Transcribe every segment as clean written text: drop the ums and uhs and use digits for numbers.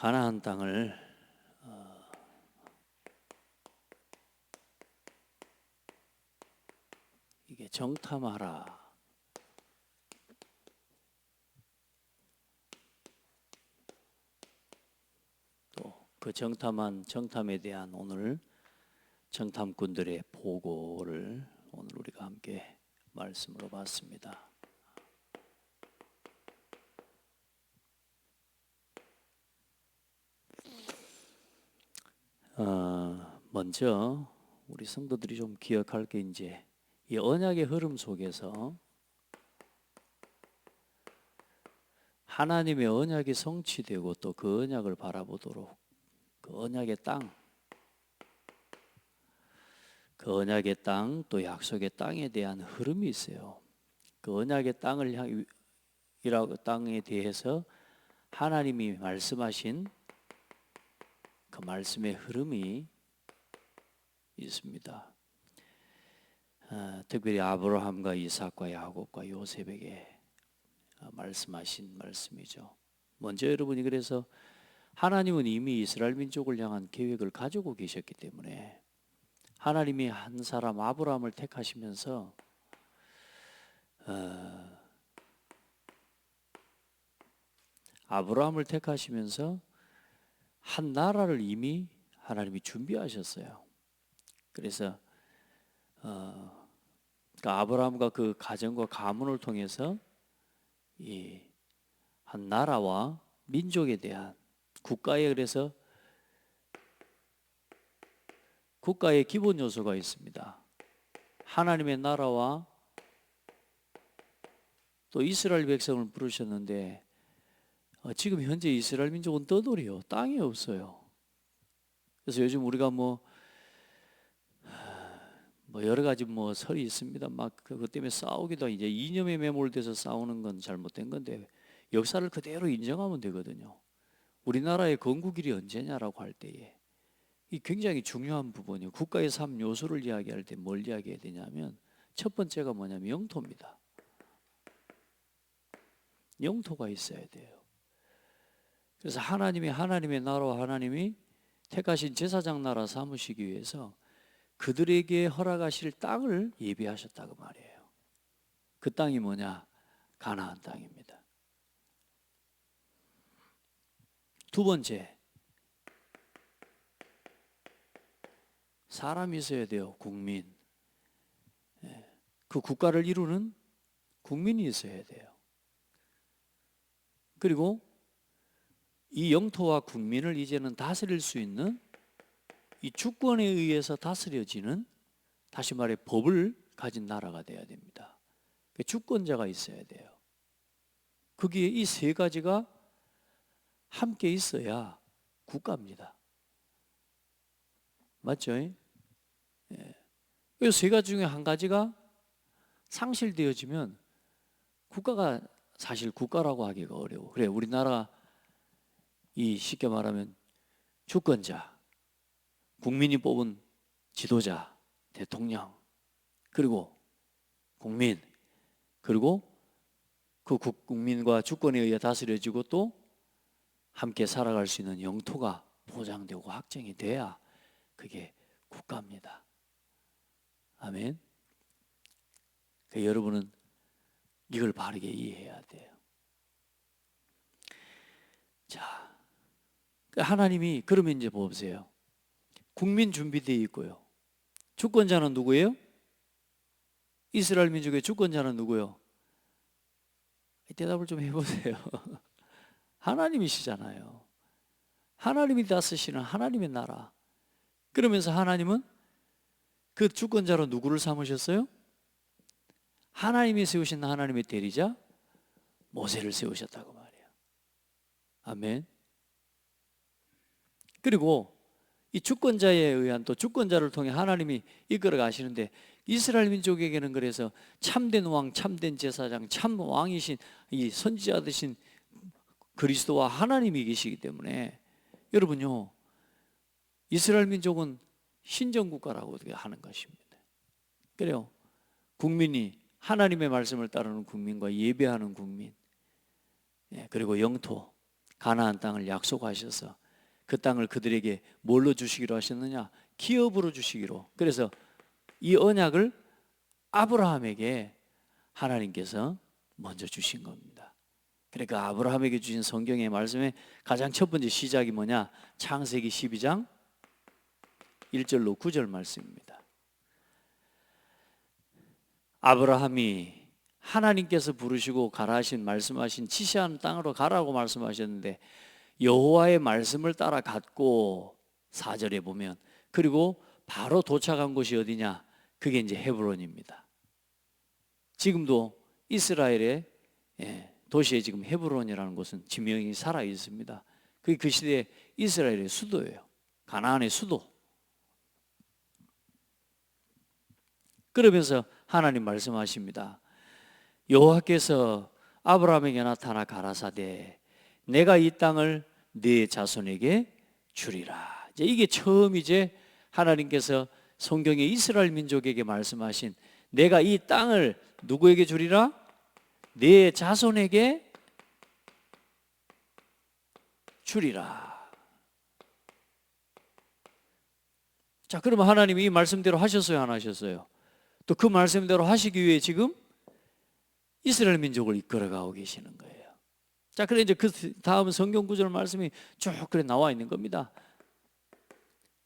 가나안 땅을 이게 정탐하라. 또 그 정탐에 대한 오늘 정탐꾼들의 보고를 오늘 우리가 함께 말씀으로 봤습니다. 먼저 우리 성도들이 좀 기억할 게 이제 이 언약의 흐름 속에서 하나님의 언약이 성취되고 또 그 언약을 바라보도록 그 언약의 땅, 또 약속의 땅에 대한 흐름이 있어요. 그 언약의 땅에 대해서 하나님이 말씀하신 그 말씀의 흐름이 있습니다. 특별히 아브라함과 이삭과 야곱과 요셉에게 말씀하신 말씀이죠. 먼저 여러분이 그래서 하나님은 이미 이스라엘 민족을 향한 계획을 가지고 계셨기 때문에 하나님이 한 사람 아브라함을 택하시면서 한 나라를 이미 하나님이 준비하셨어요. 그래서 그러니까 아브라함과 그 가정과 가문을 통해서 이 한 나라와 민족에 대한 그래서 국가의 기본 요소가 있습니다. 하나님의 나라와 또 이스라엘 백성을 부르셨는데 지금 현재 이스라엘 민족은 떠돌이요. 땅이 없어요. 그래서 요즘 우리가 뭐 여러 가지 설이 있습니다. 막 그것 때문에 싸우기도 이제 이념에 매몰돼서 싸우는 건 잘못된 건데 역사를 그대로 인정하면 되거든요. 우리나라의 건국일이 언제냐라고 할 때에 이 굉장히 중요한 부분이에요. 국가의 3요소를 이야기할 때 뭘 이야기해야 되냐면 첫 번째가 뭐냐면 영토입니다. 영토가 있어야 돼요. 그래서 하나님의 나라와 하나님이 택하신 제사장 나라 삼으시기 위해서 그들에게 허락하실 땅을 예비하셨다고 말이에요. 그 땅이 뭐냐? 가나안 땅입니다. 두 번째, 사람이 있어야 돼요. 국민. 그 국가를 이루는 국민이 있어야 돼요. 그리고 이 영토와 국민을 이제는 다스릴 수 있는 이 주권에 의해서 다스려지는, 다시 말해 법을 가진 나라가 돼야 됩니다. 주권자가 있어야 돼요. 거기에 이 세 가지가 함께 있어야 국가입니다. 맞죠? 이 세 가지 중에 한 가지가 상실되어지면 국가가 사실 국가라고 하기가 어려워. 그래, 우리나라 이 쉽게 말하면 주권자, 국민이 뽑은 지도자, 대통령, 그리고 국민, 그리고 그 국민과 주권에 의해 다스려지고 또 함께 살아갈 수 있는 영토가 보장되고 확정이 돼야 그게 국가입니다. 아멘. 여러분은 이걸 바르게 이해해야 돼요. 자, 하나님이 그러면 이제 보세요. 국민 준비되어 있고요. 주권자는 누구예요? 이스라엘 민족의 주권자는 누구예요? 대답을 좀 해보세요. 하나님이시잖아요. 하나님이 다스리시는 하나님의 나라. 그러면서 하나님은 그 주권자로 누구를 삼으셨어요? 하나님이 세우신 하나님의 대리자 모세를 세우셨다고 말이에요. 아멘. 그리고 이 주권자에 의한 또 주권자를 통해 하나님이 이끌어 가시는데 이스라엘 민족에게는 그래서 참된 왕, 참된 제사장, 참 왕이신 이 선지자 되신 그리스도와 하나님이 계시기 때문에 여러분요, 이스라엘 민족은 신정국가라고 하는 것입니다. 그래요. 국민이 하나님의 말씀을 따르는 국민과 예배하는 국민, 그리고 영토, 가나안 땅을 약속하셔서 그 땅을 그들에게 뭘로 주시기로 하셨느냐? 기업으로 주시기로. 그래서 이 언약을 아브라함에게 하나님께서 먼저 주신 겁니다. 그러니까 아브라함에게 주신 성경의 말씀의 가장 첫 번째 시작이 뭐냐? 창세기 12장 1절로 9절 말씀입니다. 아브라함이 하나님께서 부르시고 가라 하신 말씀하신 지시하는 땅으로 가라고 말씀하셨는데 여호와의 말씀을 따라 갔고 4절에 보면 그리고 바로 도착한 곳이 어디냐? 그게 이제 헤브론입니다. 지금도 이스라엘의 도시에 지금 헤브론이라는 곳은 지명이 살아 있습니다. 그게 그 시대에 이스라엘의 수도예요. 가나안의 수도. 그러면서 하나님 말씀하십니다. 여호와께서 아브라함에게 나타나 가라사대 내가 이 땅을 네 자손에게 주리라. 이게 처음 이제 하나님께서 성경의 이스라엘 민족에게 말씀하신 내가 이 땅을 누구에게 주리라? 네 자손에게 주리라. 자, 그러면 하나님이 이 말씀대로 하셨어요, 안 하셨어요? 또 그 말씀대로 하시기 위해 지금 이스라엘 민족을 이끌어가고 계시는 거예요. 자, 그래 이제 그 다음 성경 구절 말씀이 쭉 그래 나와 있는 겁니다.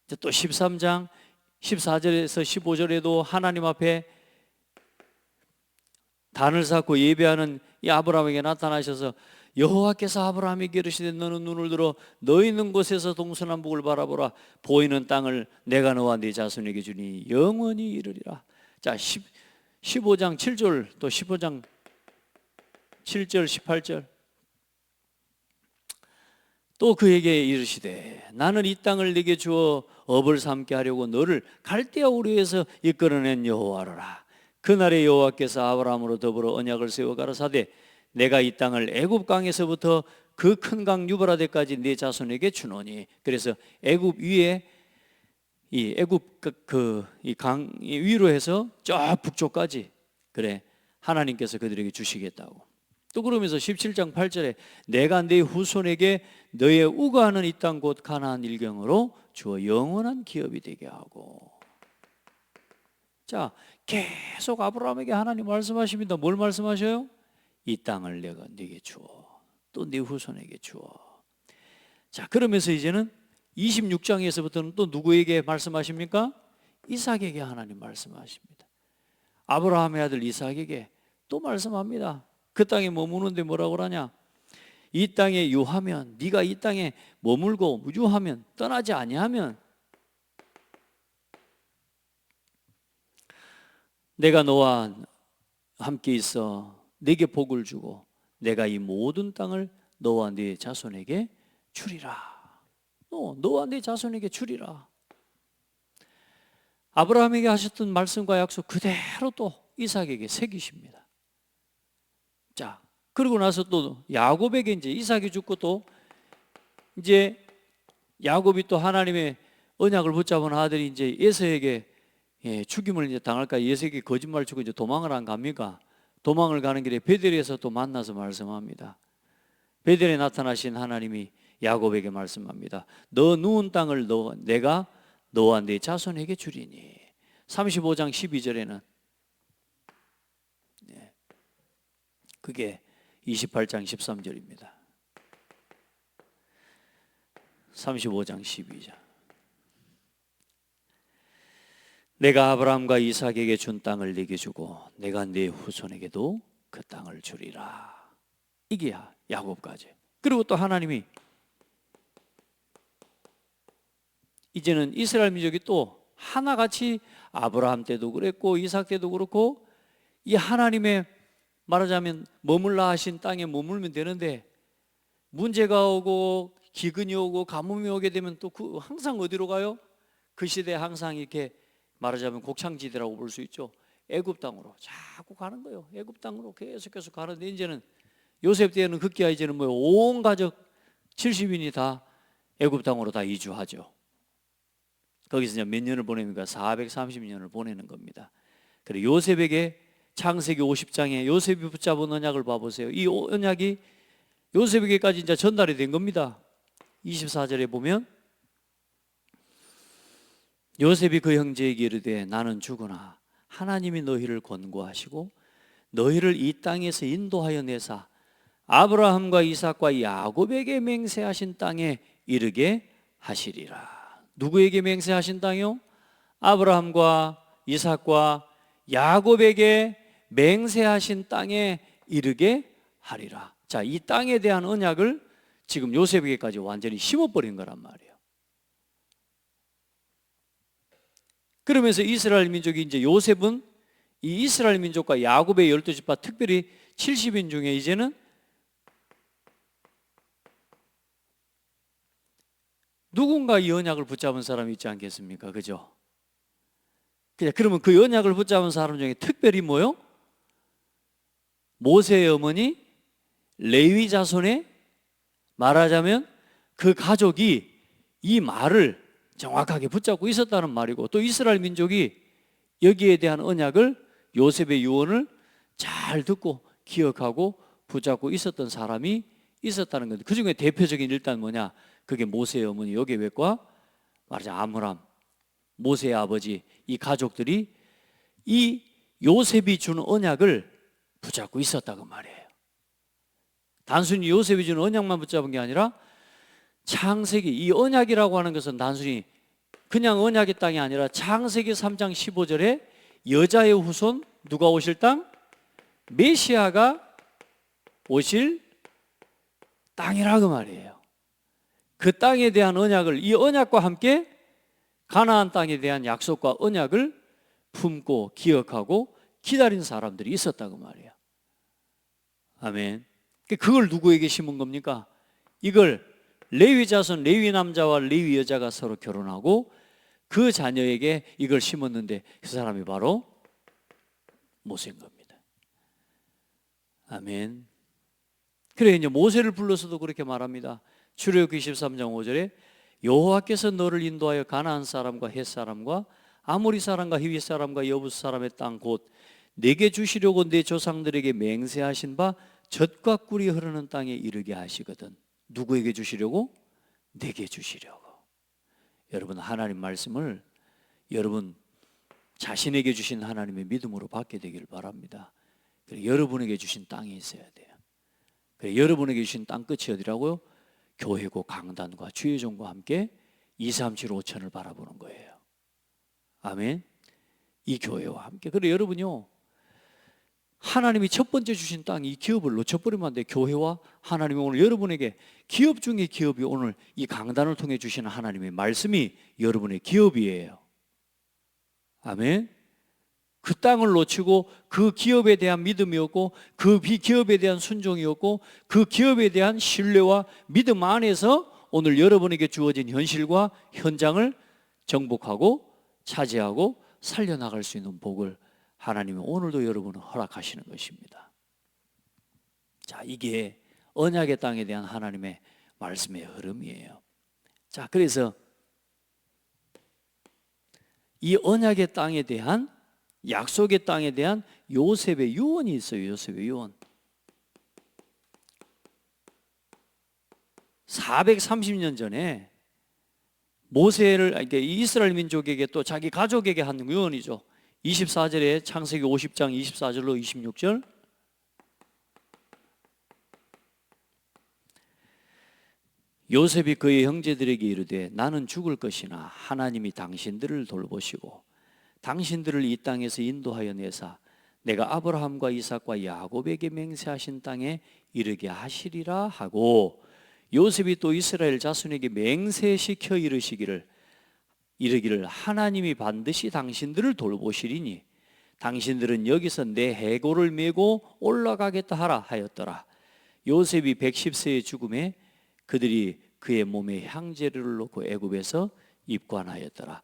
이제 또 13장 14절에서 15절에도 하나님 앞에 단을 쌓고 예배하는 이 아브라함에게 나타나셔서 여호와께서 아브라함에게 이르시되 너는 눈을 들어 너 있는 곳에서 동서남북을 바라보라. 보이는 땅을 내가 너와 네 자손에게 주니 영원히 이르리라. 자, 15장 7절 또 15장 7절 18절 또 그에게 이르시되 나는 이 땅을 네게 주어 업을 삼게 하려고 너를 갈대아 우르에서 이끌어낸 여호와로라. 그날에 여호와께서 아브라함으로 더불어 언약을 세워 가라사대 내가 이 땅을 애굽 강에서부터 그 큰 강 유브라데까지 네 자손에게 주노니. 그래서 애굽 위에 이 애굽 이 강 위로 해서 저 북쪽까지 그래 하나님께서 그들에게 주시겠다고. 또 그러면서 17장 8절에 내가 네 후손에게 너의 우거하는 이 땅 곧 가나안 일경으로 주어 영원한 기업이 되게 하고. 자, 계속 아브라함에게 하나님 말씀하십니다. 뭘 말씀하셔요? 이 땅을 내가 네게 주어 또 네 후손에게 주어. 자, 그러면서 이제는 26장에서부터는 또 누구에게 말씀하십니까? 이삭에게 하나님 말씀하십니다. 아브라함의 아들 이삭에게 또 말씀합니다. 그 땅에 머무는데 뭐라고 그러냐? 이 땅에 유하면 네가 이 땅에 머물고 유하면 떠나지 아니하면 내가 너와 함께 있어 네게 복을 주고 내가 이 모든 땅을 너와 네 자손에게 주리라. 너와 네 자손에게 주리라. 아브라함에게 하셨던 말씀과 약속 그대로 또 이삭에게 새기십니다. 자, 그러고 나서 또 야곱에게 이제 이삭이 죽고 또 이제 야곱이 또 하나님의 언약을 붙잡은 아들이 이제 에서에게 죽임을 이제 당할까 에서에게 거짓말 치고 이제 도망을 안 갑니까? 도망을 가는 길에 베델에서 또 만나서 말씀합니다. 베델에 나타나신 하나님이 야곱에게 말씀합니다. 너 누운 땅을 내가 너와 네 자손에게 주리니. 35장 12절에는 그게 28장 13절입니다. 35장 12절. 내가 아브라함과 이삭에게 준 땅을 네게 주고 내가 네 후손에게도 그 땅을 주리라. 이게 야곱까지. 그리고 또 하나님이 이제는 이스라엘 민족이 또 하나같이 아브라함 때도 그랬고 이삭 때도 그렇고 이 하나님의 말하자면 머물라 하신 땅에 머물면 되는데 문제가 오고 기근이 오고 가뭄이 오게 되면 또 항상 어디로 가요? 그 시대에 항상 이렇게 말하자면 곡창지대라고 볼 수 있죠. 애굽 땅으로 자꾸 가는 거예요. 애굽 땅으로 계속 가는데 이제는 요셉 때는 급기야 이제는 온 가족 70인이 다 애굽 땅으로 다 이주하죠. 거기서 이제 몇 년을 보냅니까? 430년을 보내는 겁니다. 그리고 요셉에게 창세기 50장에 요셉이 붙잡은 언약을 봐보세요. 이 언약이 요셉에게까지 이제 전달이 된 겁니다. 24절에 보면 요셉이 그 형제에게 이르되 나는 죽으나 하나님이 너희를 권고하시고 너희를 이 땅에서 인도하여 내사 아브라함과 이삭과 야곱에게 맹세하신 땅에 이르게 하시리라. 누구에게 맹세하신 땅이요? 아브라함과 이삭과 야곱에게 맹세하신 땅에 이르게 하리라. 자, 이 땅에 대한 언약을 지금 요셉에게까지 완전히 심어버린 거란 말이에요. 그러면서 이스라엘 민족이 이제 요셉은 이 이스라엘 민족과 야곱의 12지파 특별히 70인 중에 이제는 누군가 이 언약을 붙잡은 사람이 있지 않겠습니까? 그죠? 그러면 그 언약을 붙잡은 사람 중에 특별히 뭐요? 모세의 어머니 레위 자손의, 말하자면 그 가족이 이 말을 정확하게 붙잡고 있었다는 말이고, 또 이스라엘 민족이 여기에 대한 언약을, 요셉의 유언을 잘 듣고 기억하고 붙잡고 있었던 사람이 있었다는 건데, 그 중에 대표적인 일단 뭐냐? 그게 모세의 어머니 요게벳과 말하자면 아므람, 모세의 아버지, 이 가족들이 이 요셉이 주는 언약을 붙잡고 있었다고 말이에요. 단순히 요셉이 주는 언약만 붙잡은 게 아니라 창세기, 이 언약이라고 하는 것은 단순히 그냥 언약의 땅이 아니라 창세기 3장 15절에 여자의 후손, 누가 오실 땅? 메시아가 오실 땅이라고 말이에요. 그 땅에 대한 언약을, 이 언약과 함께 가나안 땅에 대한 약속과 언약을 품고 기억하고 기다린 사람들이 있었다고 말이에요. 아멘. 그걸 누구에게 심은 겁니까? 이걸 레위 자손, 레위 남자와 레위 여자가 서로 결혼하고 그 자녀에게 이걸 심었는데 그 사람이 바로 모세인 겁니다. 아멘. 그래 이제 모세를 불러서도 그렇게 말합니다. 출애굽기 23장 5절에 여호와께서 너를 인도하여 가나안 사람과 헷 사람과 아모리 사람과 히위 사람과 여부스 사람의 땅 곧 내게 주시려고 내 조상들에게 맹세하신 바 젖과 꿀이 흐르는 땅에 이르게 하시거든. 누구에게 주시려고? 내게 주시려고. 여러분, 하나님 말씀을 여러분 자신에게 주신 하나님의 믿음으로 받게 되기를 바랍니다. 그래, 여러분에게 주신 땅이 있어야 돼요. 그래, 여러분에게 주신 땅 끝이 어디라고요? 교회고 강단과 주의 종과 함께 2, 3, 7, 5천을 바라보는 거예요. 아멘. 이 교회와 함께. 그래 여러분요, 하나님이 첫 번째 주신 땅, 이 기업을 놓쳐버리면 안 돼. 교회와 하나님이 오늘 여러분에게 기업 중에 기업이 오늘 이 강단을 통해 주시는 하나님의 말씀이 여러분의 기업이에요. 아멘. 그 땅을 놓치고 그 기업에 대한 믿음이었고 그 기업에 대한 순종이었고 그 기업에 대한 신뢰와 믿음 안에서 오늘 여러분에게 주어진 현실과 현장을 정복하고 차지하고 살려나갈 수 있는 복을 하나님이 오늘도 여러분을 허락하시는 것입니다. 자, 이게 언약의 땅에 대한 하나님의 말씀의 흐름이에요. 자, 그래서 이 언약의 땅에 대한, 약속의 땅에 대한 요셉의 유언이 있어요. 요셉의 유언. 430년 전에 모세를, 이스라엘 민족에게 또 자기 가족에게 한 유언이죠. 24절에 창세기 50장 24절로 26절. 요셉이 그의 형제들에게 이르되 나는 죽을 것이나 하나님이 당신들을 돌보시고 당신들을 이 땅에서 인도하여 내사 내가 아브라함과 이삭과 야곱에게 맹세하신 땅에 이르게 하시리라 하고, 요셉이 또 이스라엘 자손에게 맹세시켜 이르기를 하나님이 반드시 당신들을 돌보시리니 당신들은 여기서 내 해골을 메고 올라가겠다 하라 하였더라. 요셉이 110세의 죽음에 그들이 그의 몸에 향재료를 놓고 애굽에서 입관하였더라.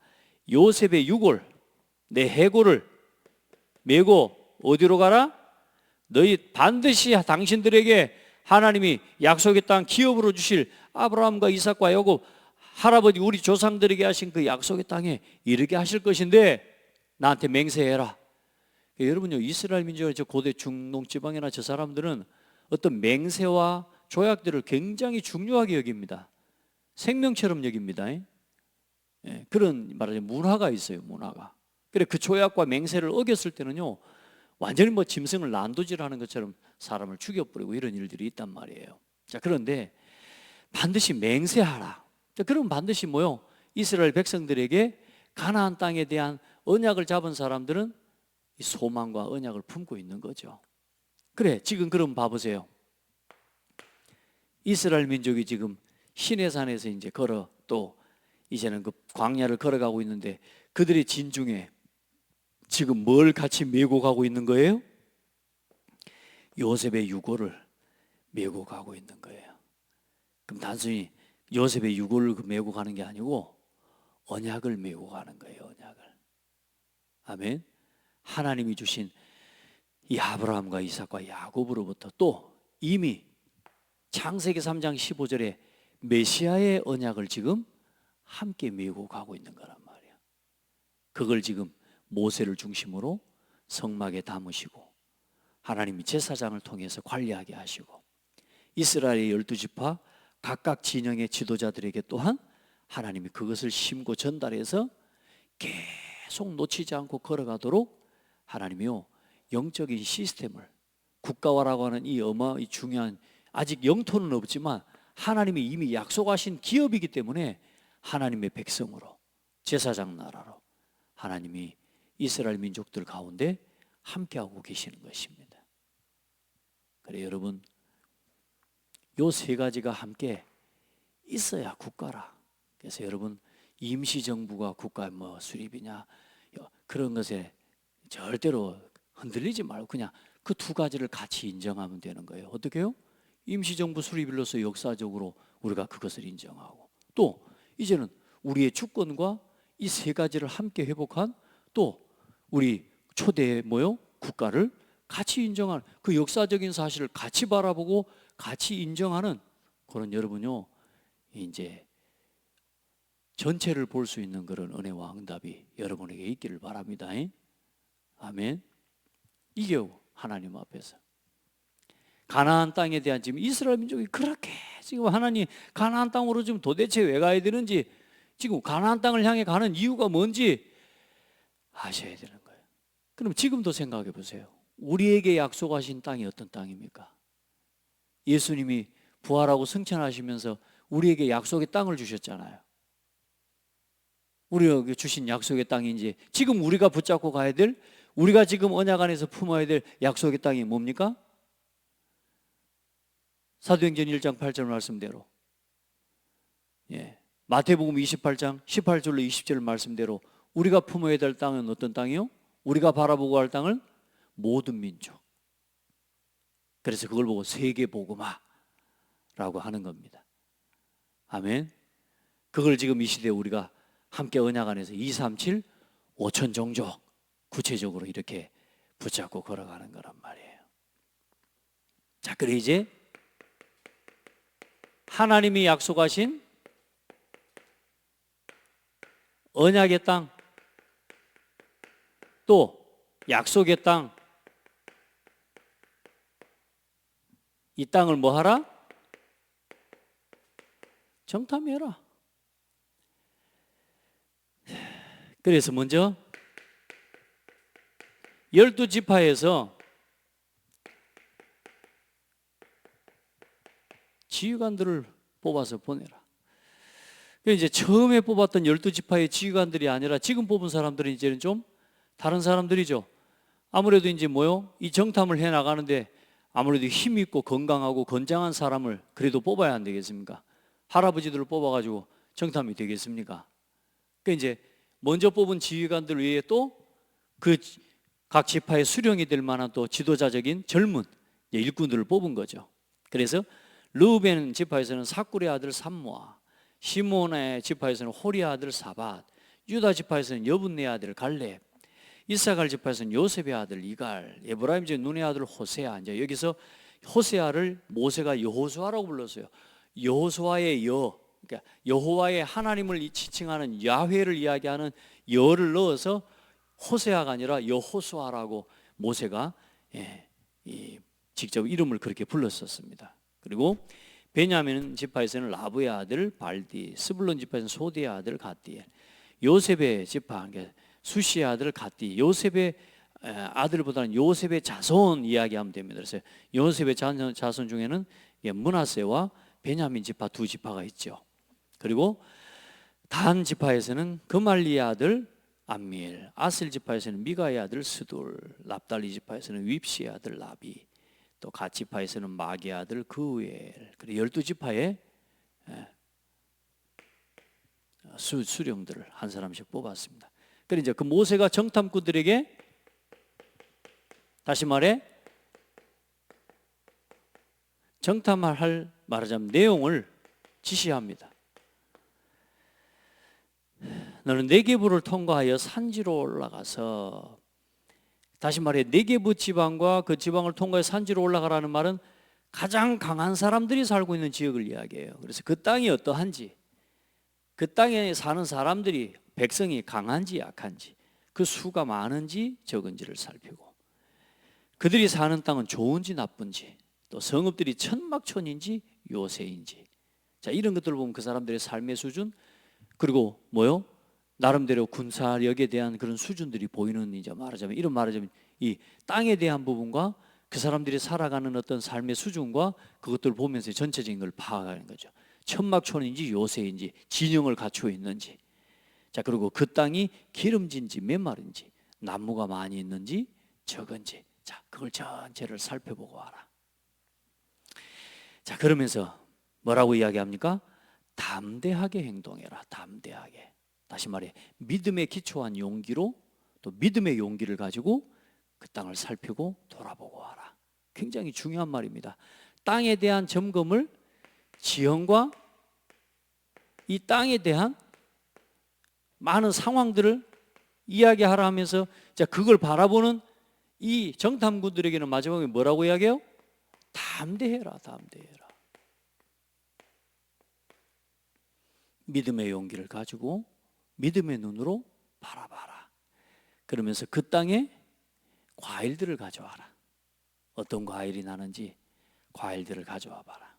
요셉의 유골, 내 해골을 메고 어디로 가라? 너희 반드시 당신들에게 하나님이 약속의 땅 기업으로 주실 아브라함과 이삭과 야곱, 할아버지 우리 조상들에게 하신 그 약속의 땅에 이르게 하실 것인데 나한테 맹세해라. 여러분요, 이스라엘 민족의 저 고대 중동 지방이나 저 사람들은 어떤 맹세와 조약들을 굉장히 중요하게 여깁니다. 생명처럼 여깁니다. 예, 그런 말하자면 문화가 있어요. 문화가. 그래 그 조약과 맹세를 어겼을 때는요 완전히 뭐 짐승을 난도질하는 것처럼 사람을 죽여버리고 이런 일들이 있단 말이에요. 자, 그런데 반드시 맹세하라. 자, 그럼 반드시 뭐요? 이스라엘 백성들에게 가나안 땅에 대한 언약을 잡은 사람들은 이 소망과 언약을 품고 있는 거죠. 그래, 지금 그럼 봐보세요. 이스라엘 민족이 지금 시내산에서 이제 걸어 또 이제는 그 광야를 걸어가고 있는데 그들의 진중에 지금 뭘 같이 메고 가고 있는 거예요? 요셉의 유고를 메고 가고 있는 거예요. 그럼 단순히 요셉의 유고를 메고 가는 게 아니고 언약을 메고 가는 거예요. 언약을. 아멘. 하나님이 주신 이 아브라함과 이삭과 야곱으로부터 또 이미 창세기 3장 15절에 메시아의 언약을 지금 함께 메고 가고 있는 거란 말이야. 그걸 지금 모세를 중심으로 성막에 담으시고 하나님이 제사장을 통해서 관리하게 하시고 이스라엘의 12지파 각각 진영의 지도자들에게 또한 하나님이 그것을 심고 전달해서 계속 놓치지 않고 걸어가도록 하나님이요 영적인 시스템을 국가화라고 하는 이 중요한 아직 영토는 없지만 하나님이 이미 약속하신 기업이기 때문에 하나님의 백성으로 제사장 나라로 하나님이 이스라엘 민족들 가운데 함께하고 계시는 것입니다. 그래 여러분 요 세 가지가 함께 있어야 국가라. 그래서 여러분 임시정부가 국가 뭐 수립이냐 그런 것에 절대로 흔들리지 말고 그냥 그 두 가지를 같이 인정하면 되는 거예요. 어떻게 해요? 임시정부 수립일로서 역사적으로 우리가 그것을 인정하고 또 이제는 우리의 주권과 이 세 가지를 함께 회복한 또 우리 초대의 국가를 같이 인정하는 그 역사적인 사실을 같이 바라보고 같이 인정하는 그런 여러분요 이제 전체를 볼 수 있는 그런 은혜와 응답이 여러분에게 있기를 바랍니다. 아멘. 이게 하나님 앞에서 가나안 땅에 대한 지금 이스라엘 민족이 그렇게 지금 하나님 가나안 땅으로 지금 도대체 왜 가야 되는지 지금 가나안 땅을 향해 가는 이유가 뭔지 아셔야 되는 거예요. 그럼 지금도 생각해 보세요. 우리에게 약속하신 땅이 어떤 땅입니까? 예수님이 부활하고 승천하시면서 우리에게 약속의 땅을 주셨잖아요. 우리에게 주신 약속의 땅이 이제 지금 우리가 붙잡고 가야 될 우리가 지금 언약 안에서 품어야 될 약속의 땅이 뭡니까? 사도행전 1장 8절 말씀대로 마태복음 28장 18절로 20절 말씀대로 우리가 품어야 될 땅은 어떤 땅이요? 우리가 바라보고 할 땅은 모든 민족. 그래서 그걸 보고 세계복음화라고 하는 겁니다. 아멘. 그걸 지금 이 시대에 우리가 함께 언약 안에서 237 5천 종족 구체적으로 이렇게 붙잡고 걸어가는 거란 말이에요. 자, 그래 이제 하나님이 약속하신 언약의 땅, 또 약속의 땅, 이 땅을 뭐 하라? 정탐해라. 그래서 먼저 12지파에서 지휘관들을 뽑아서 보내라. 이제 처음에 뽑았던 12지파의 지휘관들이 아니라 지금 뽑은 사람들은 이제는 좀 다른 사람들이죠. 아무래도 이제 이 정탐을 해 나가는데 아무래도 힘 있고 건강하고 건장한 사람을 그래도 뽑아야 안 되겠습니까? 할아버지들을 뽑아가지고 정탐이 되겠습니까? 그러니까 이제 먼저 뽑은 지휘관들 외에 또 그 각 지파의 수령이 될 만한 또 지도자적인 젊은 일꾼들을 뽑은 거죠. 그래서 르우벤 지파에서는 사꿀의 아들 삼모아, 시몬의 지파에서는 호리의 아들 사밧, 유다 지파에서는 여분네 아들 갈렙, 이사갈 지파에서는 요셉의 아들 이갈, 에브라임 집 눈의 아들 호세아. 이제 여기서 호세아를 모세가 여호수아라고 불렀어요. 여호수아의 그러니까 여호와의 하나님을 지칭하는 야훼를 이야기하는 여를 넣어서 호세아가 아니라 여호수아라고 모세가 직접 이름을 그렇게 불렀었습니다. 그리고 베냐민 지파에서는 라브의 아들 발디, 스불론 지파에서는 소디의 아들 갓디엘, 요셉의 지파, 수시의 아들 갓디, 요셉의 아들보다는 요셉의 자손 이야기하면 됩니다. 그래서 요셉의 자손 중에는 므낫세와 베냐민 지파 두 지파가 있죠. 그리고 단 지파에서는 그말리의 아들 암미엘, 아셀 지파에서는 미가의 아들 스돌, 납달리 지파에서는 윕시의 아들 라비, 또 갓 지파에서는 마기의 아들 그우엘, 그리고 12지파의 수령들을 한 사람씩 뽑았습니다. 그리고 이제 그 모세가 정탐꾼들에게 다시 말해 정탐할 말하자면 내용을 지시합니다. 너는 네게부를 통과하여 산지로 올라가서, 다시 말해 네게부 지방과 그 지방을 통과해 산지로 올라가라는 말은 가장 강한 사람들이 살고 있는 지역을 이야기해요. 그래서 그 땅이 어떠한지, 그 땅에 사는 사람들이, 백성이 강한지 약한지, 그 수가 많은지 적은지를 살피고, 그들이 사는 땅은 좋은지 나쁜지, 또 성읍들이 천막촌인지 요새인지, 자, 이런 것들을 보면 그 사람들의 삶의 수준, 그리고 뭐요? 나름대로 군사력에 대한 그런 수준들이 보이는, 이제 말하자면 이런 말하자면 이 땅에 대한 부분과 그 사람들이 살아가는 어떤 삶의 수준과 그것들을 보면서 전체적인 걸 파악하는 거죠. 천막촌인지 요새인지, 진영을 갖추어 있는지, 자, 그리고 그 땅이 기름진지 메마른지, 나무가 많이 있는지 적은지, 자, 그걸 전체를 살펴보고 와라. 자, 그러면서 뭐라고 이야기합니까? 담대하게 행동해라. 담대하게. 다시 말해 믿음에 기초한 용기로, 또 믿음의 용기를 가지고 그 땅을 살피고 돌아보고 와라. 굉장히 중요한 말입니다. 땅에 대한 점검을, 지형과 이 땅에 대한 많은 상황들을 이야기하라 하면서, 자, 그걸 바라보는 이 정탐꾼들에게는 마지막에 뭐라고 이야기해요? 담대해라. 담대해라. 믿음의 용기를 가지고 믿음의 눈으로 바라봐라. 그러면서 그 땅에 과일들을 가져와라. 어떤 과일이 나는지 과일들을 가져와 봐라.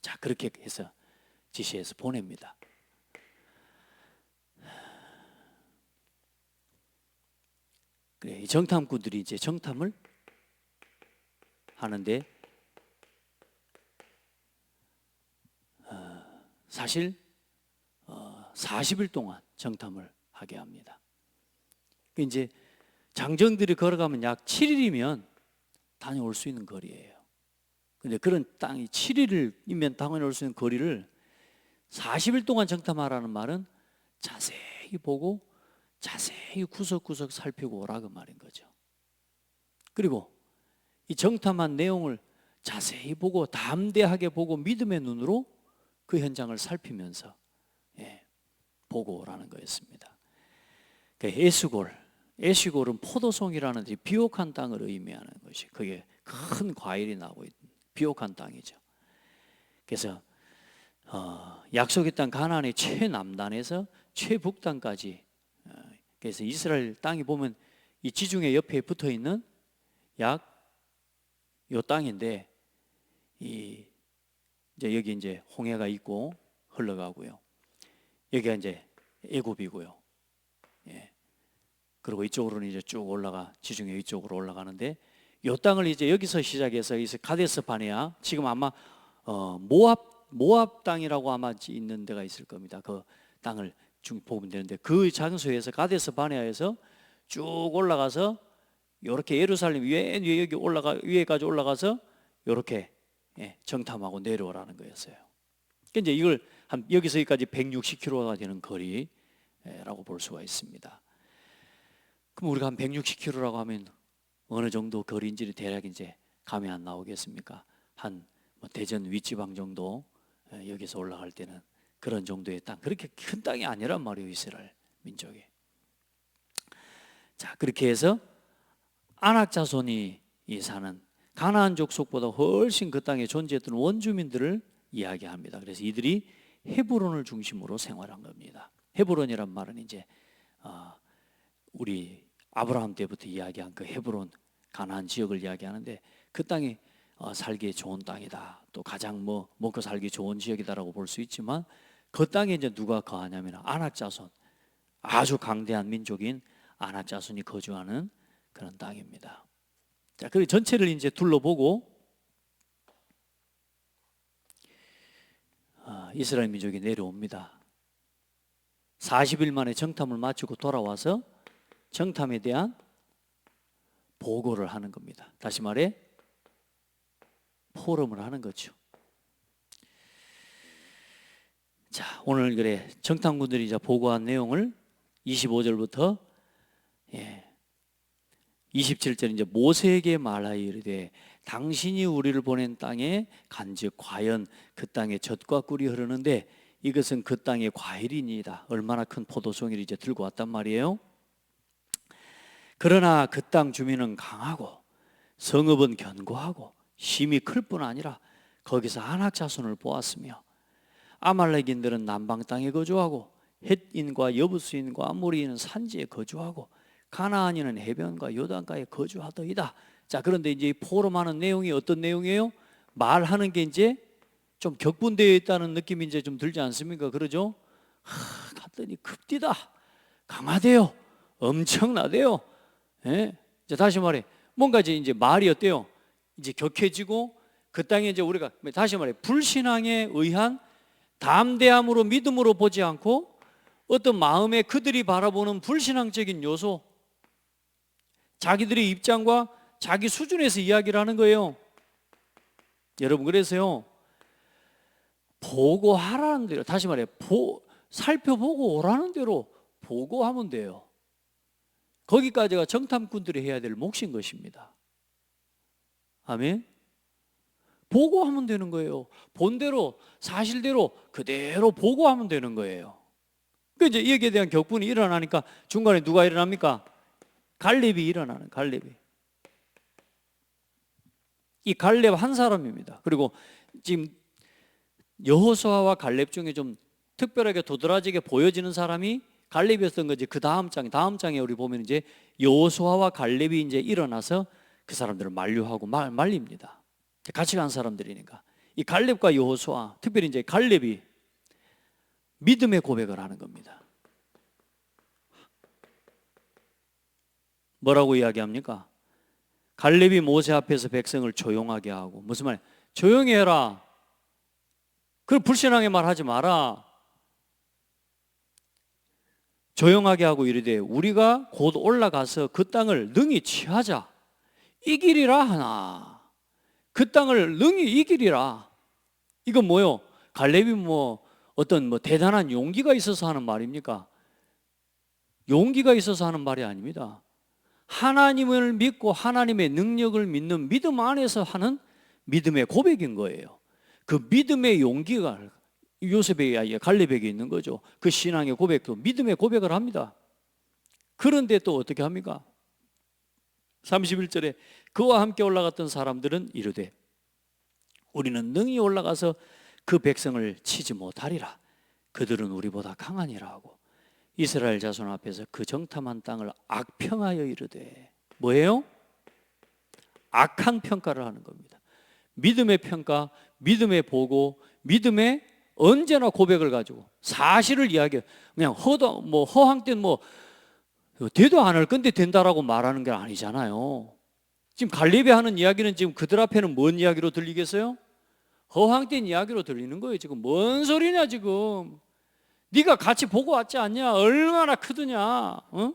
자, 그렇게 해서 지시해서 보냅니다. 그래, 이 정탐꾼들이 이제 정탐을 하는데 사실 40일 동안 정탐을 하게 합니다. 이제 장정들이 걸어가면 약 7일이면 다녀올 수 있는 거리예요. 근데 그런 땅이 7일이면 다녀올 수 있는 거리를 40일 동안 정탐하라는 말은 자세히 보고 자세히 구석구석 살피고 오라 그 말인 거죠. 그리고 이 정탐한 내용을 자세히 보고 담대하게 보고 믿음의 눈으로 그 현장을 살피면서 보고 오라는 거였습니다. 에시골은 포도송이라는 비옥한 땅을 의미하는 것이, 그게 큰 과일이 나오고 있는 비옥한 땅이죠. 그래서 약속의 땅 가나안의 최남단에서 최북단까지, 그래서 이스라엘 땅이 보면 이 지중해 옆에 붙어 있는 약 요 땅인데, 이제 여기 이제 홍해가 있고 흘러가고요. 여기가 이제 애굽이고요. 예. 그리고 이쪽으로는 이제 쭉 올라가, 지중해 이쪽으로 올라가는데, 요 땅을 이제 여기서 시작해서 가데스 바네아, 지금 아마 모압 땅이라고 아마 있는 데가 있을 겁니다. 그 땅을 쭉 보면 되는데, 그 장소에서 가데스 바네아에서 쭉 올라가서 요렇게 예루살렘 위에 여기 위에까지 올라가서 요렇게 정탐하고 내려오라는 거였어요. 이제 이걸 여기서 여기까지 160km가 되는 거리라고 볼 수가 있습니다. 그럼 우리가 한 160km라고 하면 어느 정도 거리인지 대략 이제 감이 안 나오겠습니까? 한 대전 윗지방 정도, 여기서 올라갈 때는 그런 정도의 땅, 그렇게 큰 땅이 아니란 말이에요, 이스라엘 민족이. 자, 그렇게 해서 아낙 자손이 사는 가나안 족속보다 훨씬 그 땅에 존재했던 원주민들을 이야기합니다. 그래서 이들이 헤브론을 중심으로 생활한 겁니다. 헤브론이란 말은 이제 우리 아브라함 때부터 이야기한 그 헤브론, 가나안 지역을 이야기하는데, 그 땅이 살기에 좋은 땅이다. 또 가장 먹고 살기 좋은 지역이다라고 볼 수 있지만 그 땅에 이제 누가 거하냐면 아낙 자손, 아주 강대한 민족인 아낙 자손이 거주하는 그런 땅입니다. 자, 그리고 전체를 이제 둘러보고 이스라엘 민족이 내려옵니다. 40일 만에 정탐을 마치고 돌아와서 정탐에 대한 보고를 하는 겁니다. 다시 말해 포럼을 하는 거죠. 자, 오늘 그래 정탐꾼들이 이제 보고한 내용을 25절부터 27절 이제 모세에게 말하여 이르되 당신이 우리를 보낸 땅에 간즉 과연 그 땅에 젖과 꿀이 흐르는데 이것은 그 땅의 과일이니이다. 얼마나 큰 포도송이를 이제 들고 왔단 말이에요. 그러나 그 땅 주민은 강하고 성읍은 견고하고 힘이 클 뿐 아니라 거기서 아낙 자손을 보았으며 아말렉인들은 남방 땅에 거주하고 헷인과 여부스인과 아모리인은 산지에 거주하고 가나안인은 해변과 요단가에 거주하더이다. 자, 그런데 이제 포럼하는 내용이 어떤 내용이에요? 말하는 게 이제 좀 격분되어 있다는 느낌이 이제 좀 들지 않습니까? 그러죠? 갔더니 급디다, 강하대요, 엄청나대요. 예? 자, 다시 말해 뭔가 이제 말이 어때요? 이제 격해지고 그 땅에 이제 우리가 다시 말해 불신앙에 의한 담대함으로 믿음으로 보지 않고 어떤 마음에 그들이 바라보는 불신앙적인 요소, 자기들의 입장과 자기 수준에서 이야기를 하는 거예요. 여러분, 그래서요 보고하라는 대로, 다시 말해 살펴보고 오라는 대로 보고하면 돼요. 거기까지가 정탐꾼들이 해야 될 몫인 것입니다. 아멘. 보고하면 되는 거예요. 본대로 사실대로 그대로 보고하면 되는 거예요. 그 이제 여기에 대한 격분이 일어나니까 중간에 누가 일어납니까? 갈렙이 일어나는, 갈렙이. 이 갈렙 한 사람입니다. 그리고 지금 여호수아와 갈렙 중에 좀 특별하게 도드라지게 보여지는 사람이 갈렙이었던 거지. 그 다음 장에 우리 보면 이제 여호수아와 갈렙이 이제 일어나서 그 사람들을 만류하고 말립니다. 같이 간 사람들이니까. 이 갈렙과 여호수아, 특별히 이제 갈렙이 믿음의 고백을 하는 겁니다. 뭐라고 이야기합니까? 갈렙이 모세 앞에서 백성을 조용하게 하고, 무슨 말? 조용히 해라. 그 불신앙의 말 하지 마라. 조용하게 하고 이르되 우리가 곧 올라가서 그 땅을 능히 취하자. 이기리라 하나. 그 땅을 능히 이기리라. 이건 뭐요? 갈렙이 어떤 대단한 용기가 있어서 하는 말입니까? 용기가 있어서 하는 말이 아닙니다. 하나님을 믿고 하나님의 능력을 믿는 믿음 안에서 하는 믿음의 고백인 거예요. 그 믿음의 용기가 요셉에게, 갈렙에게 있는 거죠. 그 신앙의 고백도 믿음의 고백을 합니다. 그런데 또 어떻게 합니까? 31절에 그와 함께 올라갔던 사람들은 이르되 우리는 능히 올라가서 그 백성을 치지 못하리라. 그들은 우리보다 강하니라 하고 이스라엘 자손 앞에서 그 정탐한 땅을 악평하여 이르되, 뭐예요? 악한 평가를 하는 겁니다. 믿음의 평가, 믿음의 보고, 믿음의 언제나 고백을 가지고 사실을 이야기해요. 그냥 허황된 돼도 안 할 건데 된다라고 말하는 게 아니잖아요. 지금 갈렙이 하는 이야기는 지금 그들 앞에는 뭔 이야기로 들리겠어요? 허황된 이야기로 들리는 거예요. 지금 뭔 소리냐 지금. 네가 같이 보고 왔지 않냐? 얼마나 크더냐? 어?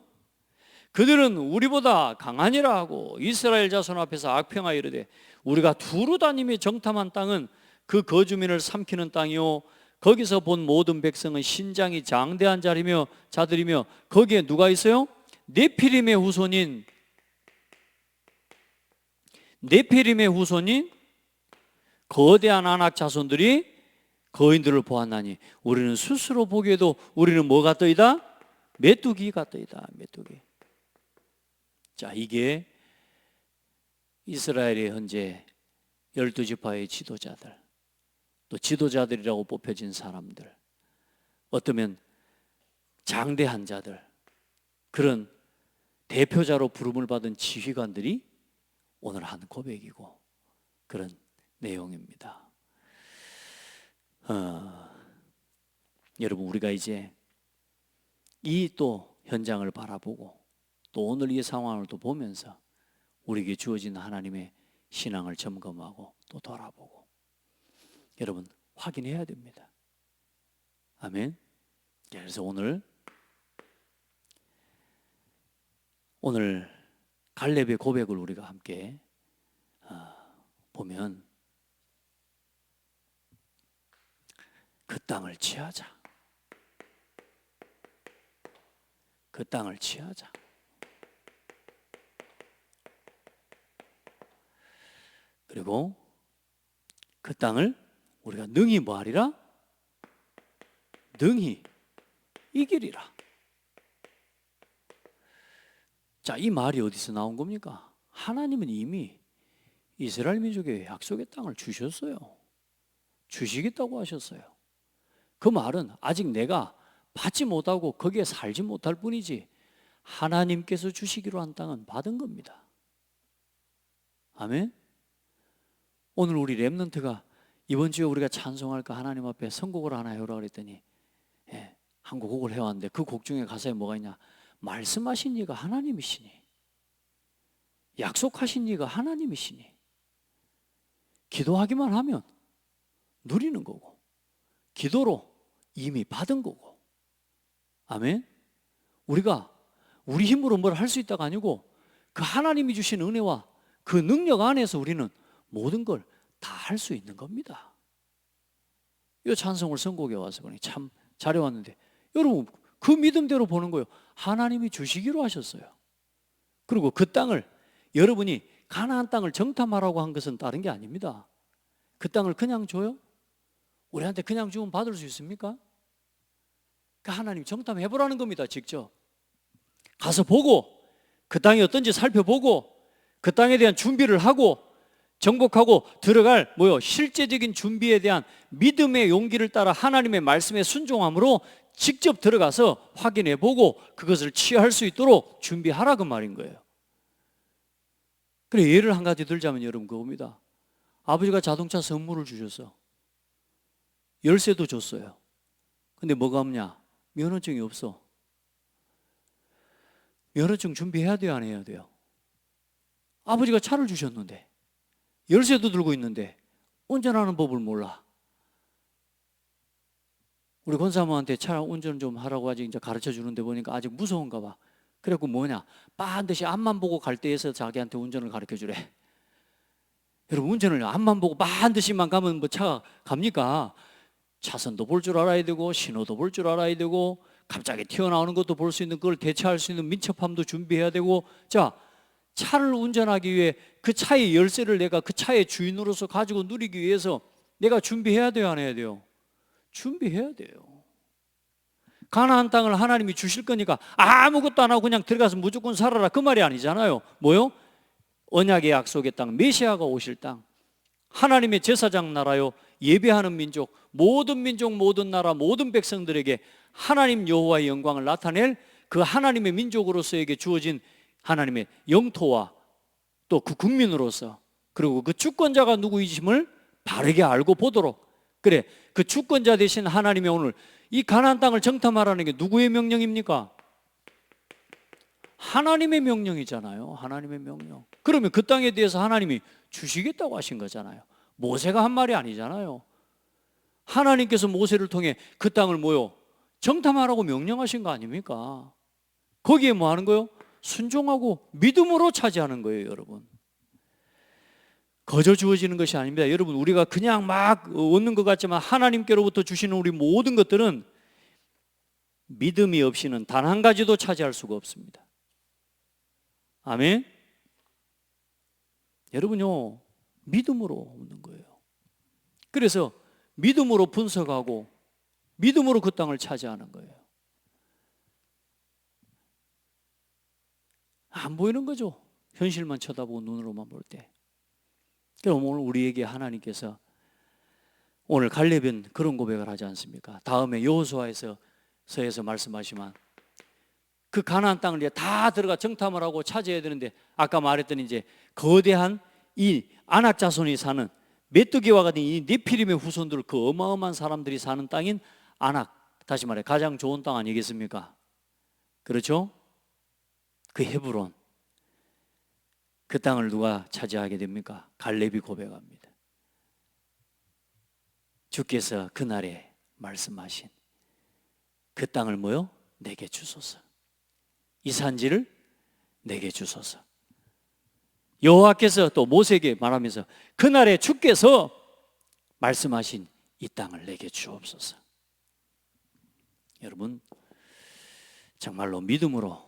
그들은 우리보다 강하니라 하고 이스라엘 자손 앞에서 악평하여 이르되 우리가 두루 다니며 정탐한 땅은 그 거주민을 삼키는 땅이요 거기서 본 모든 백성은 신장이 장대한 자들이며 거기에 누가 있어요? 네피림의 후손인 거대한 아낙 자손들이 거인들을 보았나니 우리는 스스로 보기에도 우리는 뭐 같더이다? 메뚜기 같더이다. 메뚜기. 자, 이게 이스라엘의 현재 12지파의 지도자들, 또 지도자들이라고 뽑혀진 사람들, 어쩌면 장대한 자들, 그런 대표자로 부름을 받은 지휘관들이 오늘 하는 고백이고, 그런 내용입니다. 여러분, 우리가 이제 이 또 현장을 바라보고 또 오늘 이 상황을 또 보면서 우리에게 주어진 하나님의 신앙을 점검하고 또 돌아보고 여러분 확인해야 됩니다. 아멘. 그래서 오늘 갈렙의 고백을 우리가 함께 보면 그 땅을 취하자. 그 땅을 취하자. 그리고 그 땅을 우리가 능히 뭐하리라? 능히 이기리라. 자, 이 말이 어디서 나온 겁니까? 하나님은 이미 이스라엘 민족의 약속의 땅을 주셨어요. 주시겠다고 하셨어요. 그 말은 아직 내가 받지 못하고 거기에 살지 못할 뿐이지 하나님께서 주시기로 한 땅은 받은 겁니다. 아멘. 오늘 우리 렘넌트가 이번 주에 우리가 찬송할까 하나님 앞에 선곡을 하나 해오라 그랬더니 한 곡을 해왔는데 그 곡 중에 가사에 뭐가 있냐? 말씀하신 이가 하나님이시니 약속하신 이가 하나님이시니 기도하기만 하면 누리는 거고 기도로 이미 받은 거고. 아멘. 우리가 우리 힘으로 뭘 할 수 있다가 아니고 그 하나님이 주신 은혜와 그 능력 안에서 우리는 모든 걸 다 할 수 있는 겁니다. 이 찬송을 선곡해 와서 보니 참 잘해왔는데 여러분 그 믿음대로 보는 거예요. 하나님이 주시기로 하셨어요. 그리고 그 땅을 여러분이 가나안 땅을 정탐하라고 한 것은 다른 게 아닙니다. 그 땅을 그냥 줘요? 우리한테 그냥 주면 받을 수 있습니까? 그 하나님 정탐해보라는 겁니다. 직접 가서 보고 그 땅이 어떤지 살펴보고 그 땅에 대한 준비를 하고 정복하고 들어갈 실제적인 준비에 대한 믿음의 용기를 따라 하나님의 말씀에 순종함으로 직접 들어가서 확인해보고 그것을 취할 수 있도록 준비하라 그 말인 거예요. 그래, 예를 한 가지 들자면 여러분 그겁니다. 아버지가 자동차 선물을 주셨어. 열쇠도 줬어요. 근데 뭐가 없냐? 면허증이 없어. 면허증 준비해야 돼요, 안 해야 돼요? 아버지가 차를 주셨는데 열쇠도 들고 있는데 운전하는 법을 몰라. 우리 권사모한테 차 운전 좀 하라고 아직 이제 가르쳐 주는데 보니까 아직 무서운가 봐. 그래갖고 뭐냐? 반드시 앞만 보고 갈 때에서 자기한테 운전을 가르쳐 주래. 여러분 운전을 앞만 보고 반드시만 가면 뭐 차가 갑니까? 차선도 볼 줄 알아야 되고 신호도 볼 줄 알아야 되고 갑자기 튀어나오는 것도 볼 수 있는 그걸 대처할 수 있는 민첩함도 준비해야 되고. 자, 차를 운전하기 위해 그 차의 열쇠를 내가 그 차의 주인으로서 가지고 누리기 위해서 내가 준비해야 돼요, 안 해야 돼요? 준비해야 돼요. 가나안 땅을 하나님이 주실 거니까 아무것도 안 하고 그냥 들어가서 무조건 살아라 그 말이 아니잖아요. 뭐요? 언약의 약속의 땅, 메시아가 오실 땅, 하나님의 제사장 나라요, 예배하는 민족, 모든 나라, 모든 백성들에게 하나님 여호와의 영광을 나타낼 그 하나님의 민족으로서에게 주어진 하나님의 영토와 또 그 국민으로서 그리고 그 주권자가 누구이심을 바르게 알고 보도록. 그래, 그 주권자 되신 하나님의 오늘 이 가나안 땅을 정탐하라는 게 누구의 명령입니까? 하나님의 명령이잖아요. 하나님의 명령. 그러면 그 땅에 대해서 하나님이 주시겠다고 하신 거잖아요. 모세가 한 말이 아니잖아요. 하나님께서 모세를 통해 그 땅을 정탐하라고 명령하신 거 아닙니까? 거기에 뭐 하는 거요? 순종하고 믿음으로 차지하는 거예요, 여러분. 거저 주어지는 것이 아닙니다. 여러분, 우리가 그냥 막 얻는 것 같지만 하나님께로부터 주시는 우리 모든 것들은 믿음이 없이는 단 한 가지도 차지할 수가 없습니다. 아멘? 여러분요, 믿음으로 얻는 거예요. 그래서 믿음으로 분석하고 믿음으로 그 땅을 차지하는 거예요. 안 보이는 거죠. 현실만 쳐다보고 눈으로만 볼 때. 그럼 오늘 우리에게 하나님께서 오늘 갈렙은 그런 고백을 하지 않습니까? 다음에 여호수아에서 말씀하시면 그 가나안 땅을 이제 다 들어가 정탐을 하고 차지해야 되는데 아까 말했던 이제 거대한 이 아낙 자손이 사는 메뚜기와 같은 이 네피림의 후손들, 그 어마어마한 사람들이 사는 땅인 아낙, 다시 말해 가장 좋은 땅 아니겠습니까? 그렇죠? 그 헤브론, 그 땅을 누가 차지하게 됩니까? 갈렙이 고백합니다. 주께서 그날에 말씀하신 그 땅을 뭐요? 내게 주소서. 이 산지를 내게 주소서. 여호와께서 또 모세에게 말하면서 그날에 주께서 말씀하신 이 땅을 내게 주옵소서. 여러분 정말로 믿음으로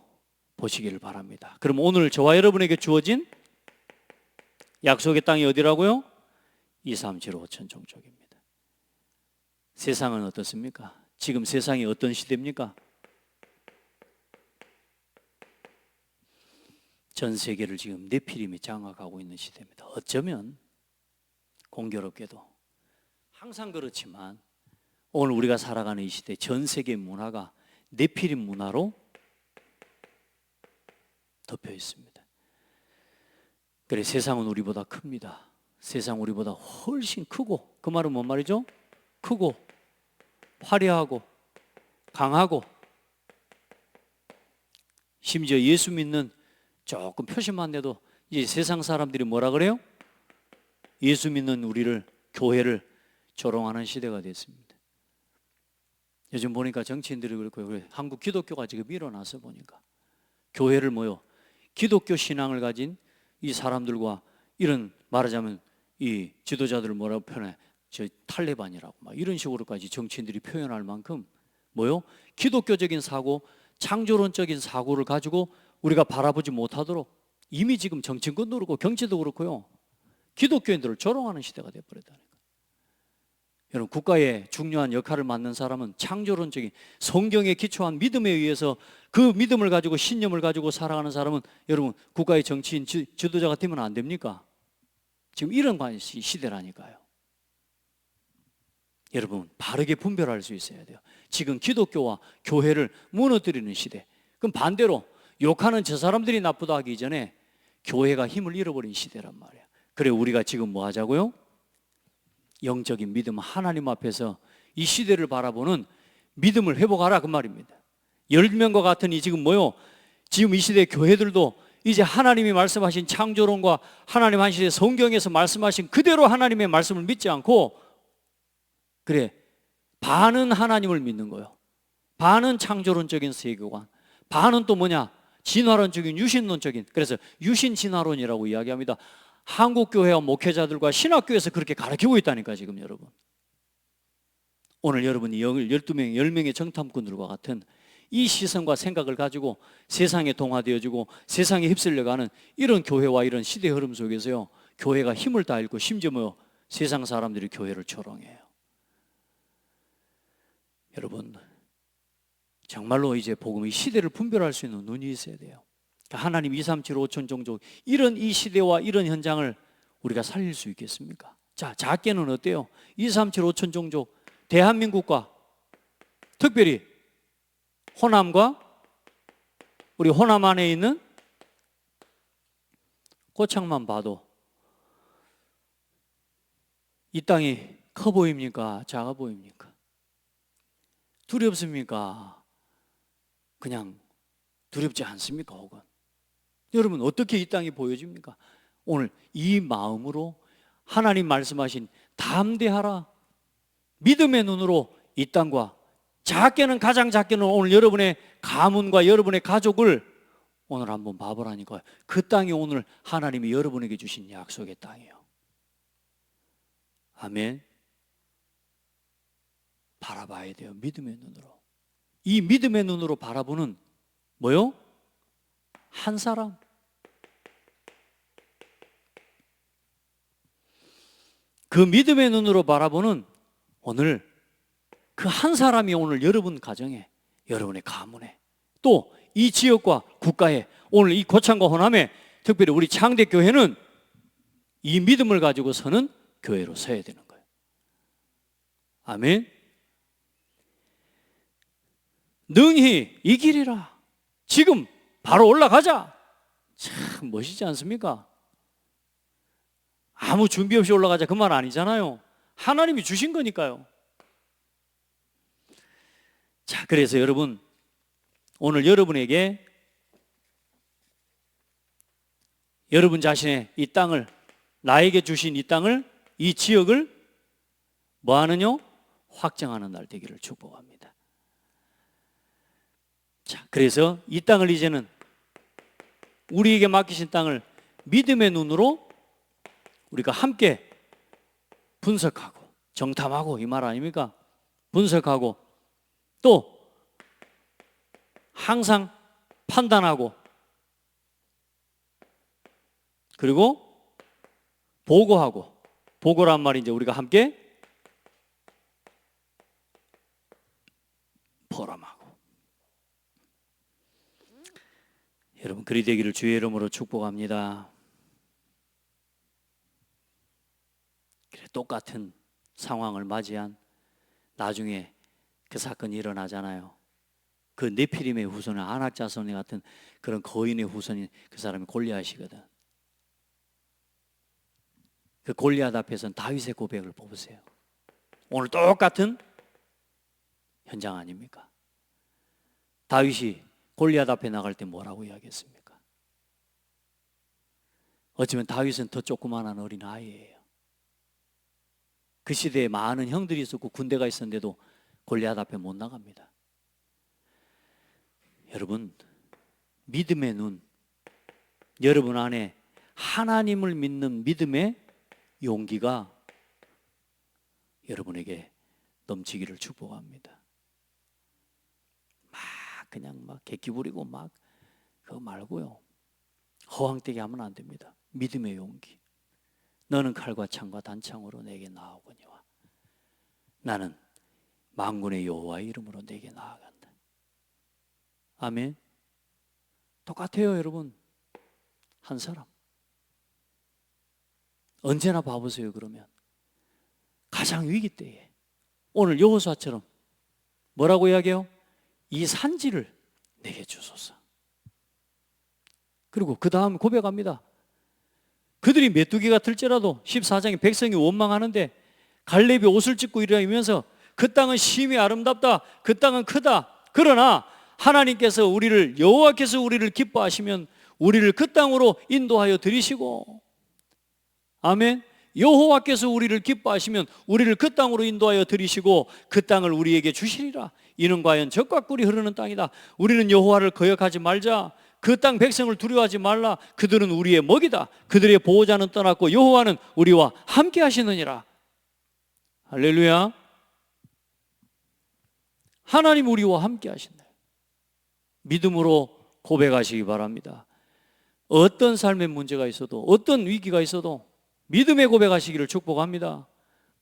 보시기를 바랍니다. 그럼 오늘 저와 여러분에게 주어진 약속의 땅이 어디라고요? 2, 3, 7, 5천 종족입니다. 세상은 어떻습니까? 지금 세상이 어떤 시대입니까? 전 세계를 지금 네피림이 장악하고 있는 시대입니다. 어쩌면 공교롭게도 항상 그렇지만 오늘 우리가 살아가는 이 시대 전 세계 문화가 네피림 문화로 덮여 있습니다. 그래 세상은 우리보다 큽니다. 세상 우리보다 훨씬 크고, 그 말은 뭔 말이죠? 크고 화려하고 강하고, 심지어 예수 믿는 조금 표시만 내도 이제 세상 사람들이 뭐라 그래요? 예수 믿는 우리를, 교회를 조롱하는 시대가 됐습니다. 요즘 보니까 정치인들이 그렇고 한국 기독교가 지금 일어나서 보니까 교회를 뭐요? 기독교 신앙을 가진 이 사람들과 이런 말하자면 이 지도자들을 뭐라고 표현해? 저 탈레반이라고 막 이런 식으로까지 정치인들이 표현할 만큼 뭐요? 기독교적인 사고, 창조론적인 사고를 가지고 우리가 바라보지 못하도록 이미 지금 정치권도 그렇고 경제도 그렇고요, 기독교인들을 조롱하는 시대가 되어버렸다니까. 여러분 국가의 중요한 역할을 맡는 사람은 창조론적인 성경에 기초한 믿음에 의해서 그 믿음을 가지고 신념을 가지고 살아가는 사람은 여러분 국가의 정치인 지도자가 되면 안 됩니까? 지금 이런 관시 시대라니까요. 여러분 바르게 분별할 수 있어야 돼요. 지금 기독교와 교회를 무너뜨리는 시대. 그럼 반대로 욕하는 저 사람들이 나쁘다 하기 이전에 교회가 힘을 잃어버린 시대란 말이야. 그래 우리가 지금 뭐 하자고요? 영적인 믿음, 하나님 앞에서 이 시대를 바라보는 믿음을 회복하라 그 말입니다. 10명과 같은 이 지금 뭐요? 지금 이 시대 교회들도 이제 하나님이 말씀하신 창조론과 하나님 한 시대 성경에서 말씀하신 그대로 하나님의 말씀을 믿지 않고, 그래 반은 하나님을 믿는 거예요. 반은 창조론적인 세계관, 반은 또 뭐냐? 진화론적인 유신론적인, 그래서 유신진화론이라고 이야기합니다. 한국교회와 목회자들과 신학교에서 그렇게 가르치고 있다니까 지금 여러분. 오늘 여러분이 12명, 10명의 정탐꾼들과 같은 이 시선과 생각을 가지고 세상에 동화되어지고 세상에 휩쓸려가는 이런 교회와 이런 시대 흐름 속에서요, 교회가 힘을 다 잃고 심지어 뭐 세상 사람들이 교회를 조롱해요. 여러분 정말로 이제 복음의 시대를 분별할 수 있는 눈이 있어야 돼요. 하나님 2, 3, 7, 5천 종족, 이런 이 시대와 이런 현장을 우리가 살릴 수 있겠습니까? 자, 작게는 어때요? 2, 3, 7, 5천 종족, 대한민국과 특별히 호남과 우리 호남 안에 있는 고창만 봐도 이 땅이 커 보입니까? 작아 보입니까? 두렵습니까? 그냥 두렵지 않습니까? 혹은 여러분 어떻게 이 땅이 보여집니까? 오늘 이 마음으로 하나님 말씀하신 담대하라, 믿음의 눈으로 이 땅과 작게는, 가장 작게는 오늘 여러분의 가문과 여러분의 가족을 오늘 한번 봐보라니까요. 그 땅이 오늘 하나님이 여러분에게 주신 약속의 땅이에요. 아멘. 바라봐야 돼요. 믿음의 눈으로. 이 믿음의 눈으로 바라보는 뭐요? 한 사람. 그 믿음의 눈으로 바라보는 오늘 그 한 사람이 오늘 여러분 가정에, 여러분의 가문에, 또 이 지역과 국가에, 오늘 이 고창과 호남에, 특별히 우리 창대교회는 이 믿음을 가지고 서는 교회로 서야 되는 거예요. 아멘. 능히 이기리라. 지금 바로 올라가자. 참 멋있지 않습니까? 아무 준비 없이 올라가자 그 말 아니잖아요. 하나님이 주신 거니까요. 자, 그래서 여러분, 오늘 여러분에게 여러분 자신의 이 땅을, 나에게 주신 이 땅을, 이 지역을 뭐 하느냐? 확정하는 날 되기를 축복합니다. 자, 그래서 이 땅을 이제는 우리에게 맡기신 땅을 믿음의 눈으로 우리가 함께 분석하고 정탐하고, 이 말 아닙니까? 분석하고 또 항상 판단하고, 그리고 보고하고, 보고란 말이 이제 우리가 함께 포럼하고. 여러분, 그리 되기를 주의 이름으로 축복합니다. 그래, 똑같은 상황을 맞이한 나중에 그 사건이 일어나잖아요. 그 네피림의 후손은 안악자손 같은 그런 거인의 후손인 그 사람이 골리앗이거든. 그 골리앗 앞에서는 다윗의 고백을 뽑으세요. 오늘 똑같은 현장 아닙니까? 다윗이 골리앗 앞에 나갈 때 뭐라고 이야기했습니까? 어쩌면 다윗은 더 조그만한 어린 아이예요. 그 시대에 많은 형들이 있었고 군대가 있었는데도 골리앗 앞에 못 나갑니다. 여러분, 믿음의 눈, 여러분 안에 하나님을 믿는 믿음의 용기가 여러분에게 넘치기를 축복합니다. 그냥 막 객기 부리고 막 그거 말고요, 허황되게 하면 안 됩니다. 믿음의 용기. 너는 칼과 창과 단창으로 내게 나아오거니와 나는 만군의 여호와의 이름으로 내게 나아간다. 아멘. 똑같아요, 여러분. 한 사람. 언제나 봐보세요. 그러면 가장 위기 때에 오늘 여호수아처럼 뭐라고 이야기해요? 이 산지를 내게 주소서. 그리고 그 다음 고백합니다. 그들이 메뚜기가 들지라도 14장에 백성이 원망하는데 갈렙이 옷을 찢고 이러면서 그 땅은 심히 아름답다, 그 땅은 크다. 그러나 하나님께서 우리를, 여호와께서 우리를 기뻐하시면 우리를 그 땅으로 인도하여 들이시고, 아멘. 여호와께서 우리를 기뻐하시면 우리를 그 땅으로 인도하여 들이시고 그 땅을 우리에게 주시리라. 이는 과연 젖과 꿀이 흐르는 땅이다. 우리는 여호와를 거역하지 말자. 그 땅 백성을 두려워하지 말라. 그들은 우리의 먹이다. 그들의 보호자는 떠났고 여호와는 우리와 함께 하시느니라. 할렐루야. 하나님 우리와 함께 하신다. 믿음으로 고백하시기 바랍니다. 어떤 삶의 문제가 있어도, 어떤 위기가 있어도 믿음의 고백하시기를 축복합니다.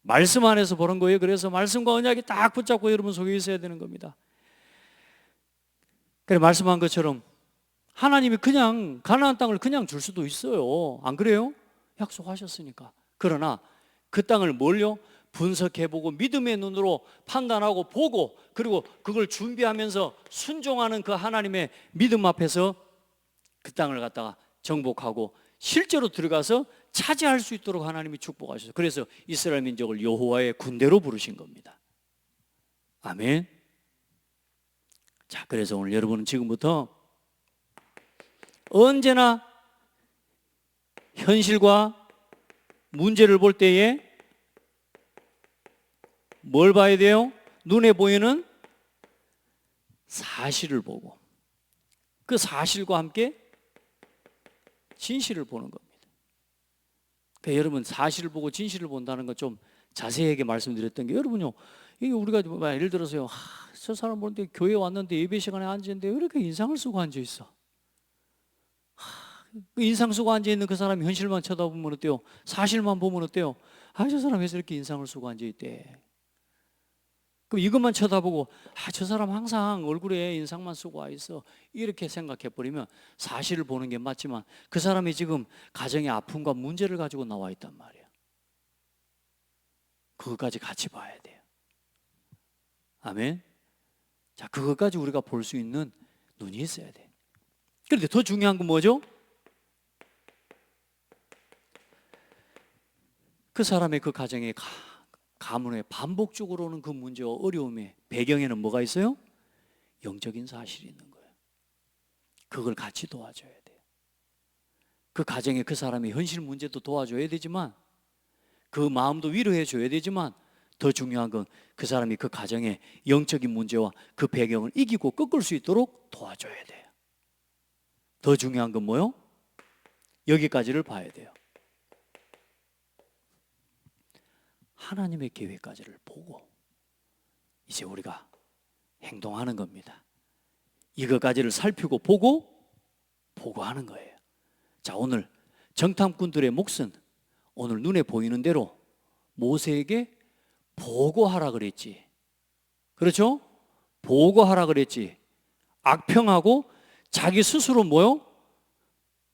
말씀 안에서 보는 거예요. 그래서 말씀과 언약이 딱 붙잡고 여러분 속에 있어야 되는 겁니다. 그래, 말씀한 것처럼 하나님이 그냥 가나안 땅을 그냥 줄 수도 있어요. 안 그래요? 약속하셨으니까. 그러나 그 땅을 뭘요? 분석해보고 믿음의 눈으로 판단하고 보고, 그리고 그걸 준비하면서 순종하는 그 하나님의 믿음 앞에서 그 땅을 갖다가 정복하고 실제로 들어가서 차지할 수 있도록 하나님이 축복하셨어요. 그래서 이스라엘 민족을 여호와의 군대로 부르신 겁니다. 아멘. 자, 그래서 오늘 여러분은 지금부터 언제나 현실과 문제를 볼 때에 뭘 봐야 돼요? 눈에 보이는 사실을 보고 그 사실과 함께 진실을 보는 겁니다. 그러니까 여러분, 사실을 보고 진실을 본다는 거 좀 자세하게 말씀드렸던 게, 여러분요, 이게 우리가 예를 들어서요, 저 사람 보는데 교회 왔는데 예배 시간에 앉았는데 왜 이렇게 인상을 쓰고 앉아 있어? 그 인상 쓰고 앉아 있는 그 사람이 현실만 쳐다보면 어때요? 사실만 보면 어때요? 저 사람 왜 이렇게 인상을 쓰고 앉아 있대? 그럼 이것만 쳐다보고 저 사람 항상 얼굴에 인상만 쓰고 와 있어, 이렇게 생각해 버리면 사실을 보는 게 맞지만 그 사람이 지금 가정의 아픔과 문제를 가지고 나와 있단 말이야. 그것까지 같이 봐야 돼요. 아멘. 자, 그것까지 우리가 볼 수 있는 눈이 있어야 돼. 그런데 더 중요한 건 뭐죠? 그 사람의 그 가정의 가문에 반복적으로 오는 그 문제와 어려움의 배경에는 뭐가 있어요? 영적인 사실이 있는 거예요. 그걸 같이 도와줘야 돼요. 그 가정에 그 사람의 현실 문제도 도와줘야 되지만, 그 마음도 위로해 줘야 되지만, 더 중요한 건 그 사람이 그 가정의 영적인 문제와 그 배경을 이기고 꺾을 수 있도록 도와줘야 돼요. 더 중요한 건 뭐요? 여기까지를 봐야 돼요. 하나님의 계획까지를 보고 이제 우리가 행동하는 겁니다. 이것까지를 살피고 보고 하는 거예요. 자, 오늘 정탐꾼들의 몫은 오늘 눈에 보이는 대로 모세에게 보고하라 그랬지. 그렇죠? 보고하라 그랬지. 악평하고 자기 스스로 뭐요?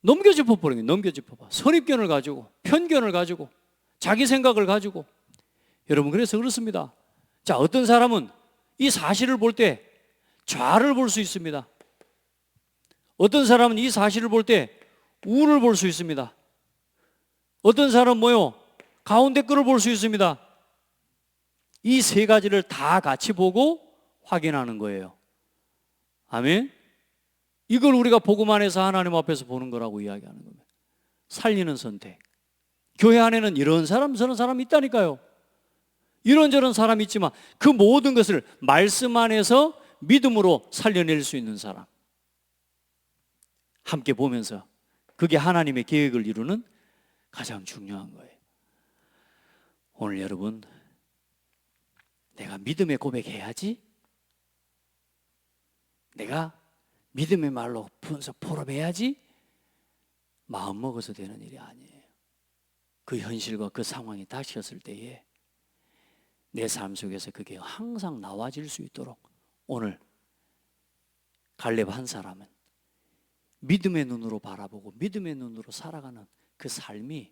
넘겨짚어버린 거예요. 넘겨짚어봐. 선입견을 가지고, 편견을 가지고, 자기 생각을 가지고. 여러분, 그래서 그렇습니다. 자, 어떤 사람은 이 사실을 볼 때 좌를 볼 수 있습니다. 어떤 사람은 이 사실을 볼 때 우를 볼 수 있습니다. 어떤 사람은 뭐요? 가운데 거를 볼 수 있습니다. 이 세 가지를 다 같이 보고 확인하는 거예요. 아멘? 이걸 우리가 보고만 해서 하나님 앞에서 보는 거라고 이야기하는 겁니다. 살리는 선택. 교회 안에는 이런 사람 저런 사람이 있다니까요. 이런저런 사람이 있지만 그 모든 것을 말씀 안에서 믿음으로 살려낼 수 있는 사람, 함께 보면서 그게 하나님의 계획을 이루는 가장 중요한 거예요. 오늘 여러분, 내가 믿음의 고백해야지, 내가 믿음의 말로 분석 포럼해야지, 마음 먹어서 되는 일이 아니에요. 그 현실과 그 상황이 닥쳤을 때에 내 삶 속에서 그게 항상 나와질 수 있도록 오늘 갈렙 한 사람은 믿음의 눈으로 바라보고 믿음의 눈으로 살아가는 그 삶이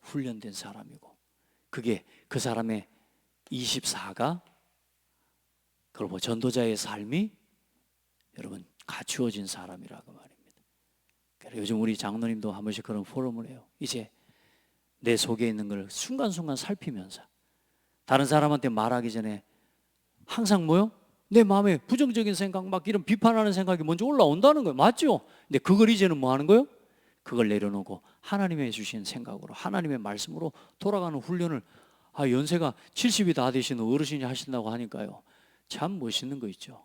훈련된 사람이고, 그게 그 사람의 24가 그리고 전도자의 삶이 여러분 갖추어진 사람이라고 말입니다. 요즘 우리 장로님도 한 번씩 그런 포럼을 해요. 이제 내 속에 있는 걸 순간순간 살피면서 다른 사람한테 말하기 전에 항상 뭐요? 내 마음에 부정적인 생각, 막 이런 비판하는 생각이 먼저 올라온다는 거예요. 맞죠? 근데 그걸 이제는 뭐 하는 거예요? 그걸 내려놓고 하나님의 주신 생각으로, 하나님의 말씀으로 돌아가는 훈련을, 연세가 70이 다 되시는 어르신이 하신다고 하니까요, 참 멋있는 거 있죠.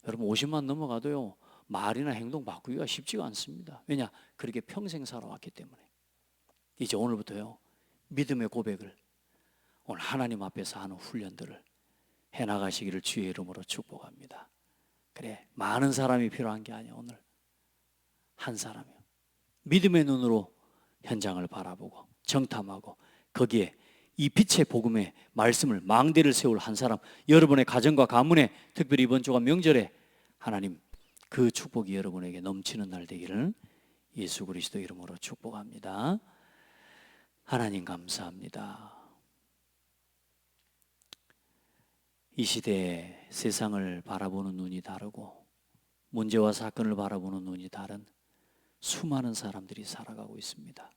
여러분 50만 넘어가도요, 말이나 행동 바꾸기가 쉽지가 않습니다. 왜냐? 그렇게 평생 살아왔기 때문에. 이제 오늘부터요, 믿음의 고백을 오늘 하나님 앞에서 하는 훈련들을 해나가시기를 주의 이름으로 축복합니다. 그래, 많은 사람이 필요한 게 아니야. 오늘 한 사람이요, 믿음의 눈으로 현장을 바라보고 정탐하고 거기에 이 빛의 복음의 말씀을, 망대를 세울 한 사람, 여러분의 가정과 가문에, 특별히 이번 주가 명절에 하나님 그 축복이 여러분에게 넘치는 날 되기를 예수 그리스도 이름으로 축복합니다. 하나님 감사합니다. 이 시대에 세상을 바라보는 눈이 다르고 문제와 사건을 바라보는 눈이 다른 수많은 사람들이 살아가고 있습니다.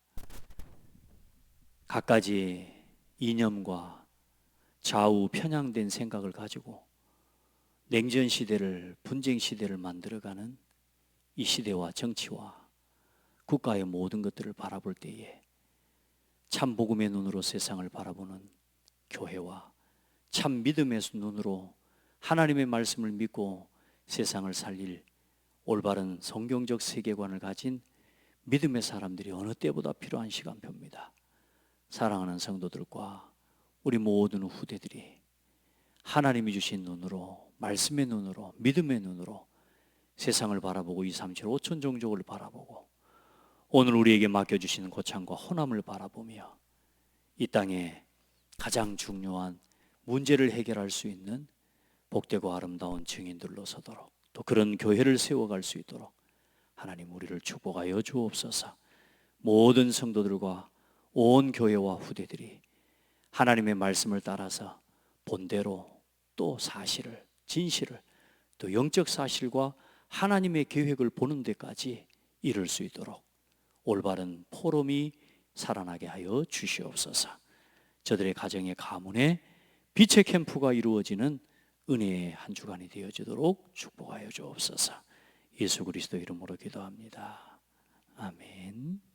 갖가지 이념과 좌우 편향된 생각을 가지고 냉전 시대를, 분쟁 시대를 만들어가는 이 시대와 정치와 국가의 모든 것들을 바라볼 때에 참 복음의 눈으로 세상을 바라보는 교회와 참 믿음의 눈으로 하나님의 말씀을 믿고 세상을 살릴 올바른 성경적 세계관을 가진 믿음의 사람들이 어느 때보다 필요한 시간표입니다. 사랑하는 성도들과 우리 모든 후대들이 하나님이 주신 눈으로, 말씀의 눈으로, 믿음의 눈으로 세상을 바라보고 2, 3, 7, 5천 종족을 바라보고 오늘 우리에게 맡겨주시는 고창과 호남을 바라보며 이 땅에 가장 중요한 문제를 해결할 수 있는 복되고 아름다운 증인들로 서도록, 또 그런 교회를 세워갈 수 있도록 하나님 우리를 축복하여 주옵소서. 모든 성도들과 온 교회와 후대들이 하나님의 말씀을 따라서 본대로 또 사실을, 진실을, 또 영적 사실과 하나님의 계획을 보는 데까지 이룰 수 있도록 올바른 포럼이 살아나게 하여 주시옵소서. 저들의 가정의 가문에 빛의 캠프가 이루어지는 은혜의 한 주간이 되어지도록 축복하여 주옵소서. 예수 그리스도 이름으로 기도합니다. 아멘.